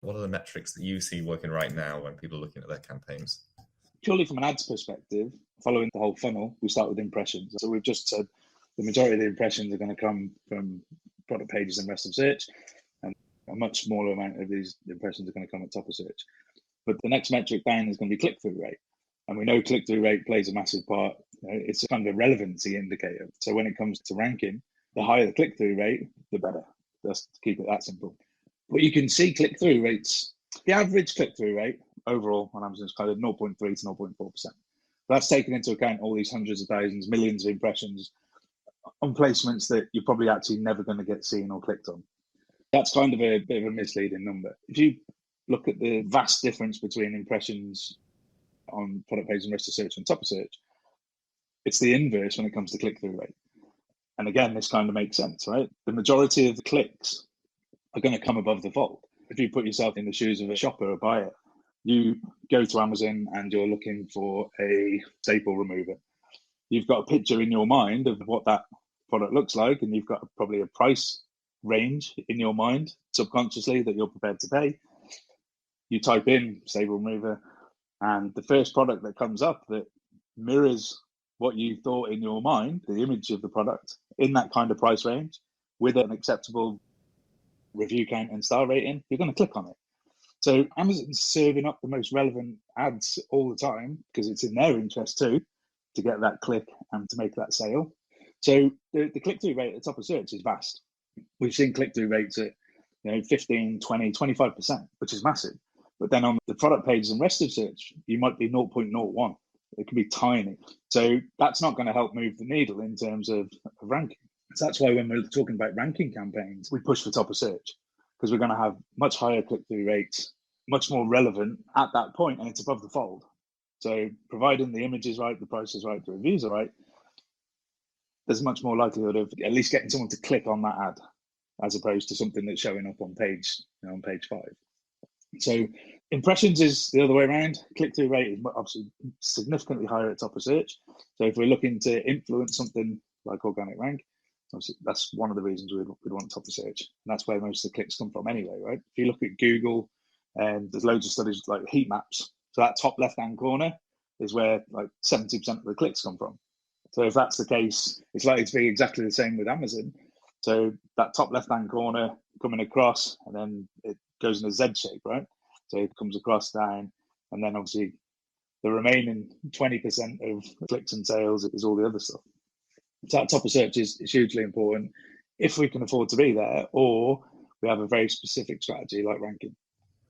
What are the metrics that you see working right now when people are looking at their campaigns? Purely from an ads perspective, following the whole funnel, we start with impressions. So we've just said the majority of the impressions are going to come from product pages and rest of search, and a much smaller amount of these impressions are going to come at top of search. But the next metric down is going to be click-through rate. And we know click-through rate plays a massive part. It's kind of a relevancy indicator. So when it comes to ranking, the higher the click-through rate, the better. Just to keep it that simple. But you can see click-through rates. The average click-through rate overall on Amazon is kind of 0.3 to 0.4%. That's taken into account all these hundreds of thousands, millions of impressions on placements that you're probably actually never going to get seen or clicked on. That's kind of a bit of a misleading number. If you look at the vast difference between impressions on product pages and rest of search and top of search, it's the inverse when it comes to click-through rate. And again, this kind of makes sense, right? The majority of the clicks are going to come above the fold. If you put yourself in the shoes of a shopper or buyer, you go to Amazon and you're looking for a staple remover. You've got a picture in your mind of what that product looks like, and you've got probably a price range in your mind subconsciously that you're prepared to pay. You type in staple remover, and the first product that comes up that mirrors what you thought in your mind, the image of the product in that kind of price range with an acceptable review count and star rating, you're going to click on it. So Amazon's serving up the most relevant ads all the time because it's in their interest too to get that click and to make that sale. So the click-through rate at the top of search is vast. We've seen click-through rates at 15, 20, 25%, which is massive. But then on the product pages and rest of search, you might be 0.01. It can be tiny. So that's not going to help move the needle in terms of ranking. So that's why when we're talking about ranking campaigns, we push for top of search because we're going to have much higher click-through rates, much more relevant at that point, and it's above the fold. So providing the image is right, the price is right, the reviews are right, there's much more likelihood of at least getting someone to click on that ad as opposed to something that's showing up on page 5. So impressions is the other way around. Click-through rate is obviously significantly higher at top of search. So if we're looking to influence something like organic rank, obviously that's one of the reasons we'd want top of search. And that's where most of the clicks come from anyway, right? If you look at Google, there's loads of studies like heat maps. So that top left-hand corner is where like 70% of the clicks come from. So if that's the case, it's likely to be exactly the same with Amazon. So that top left-hand corner coming across, and then it goes in a Z shape, right? So it comes across down, and then obviously the remaining 20% of clicks and sales is all the other stuff. So that top of search is hugely important if we can afford to be there, or we have a very specific strategy like ranking.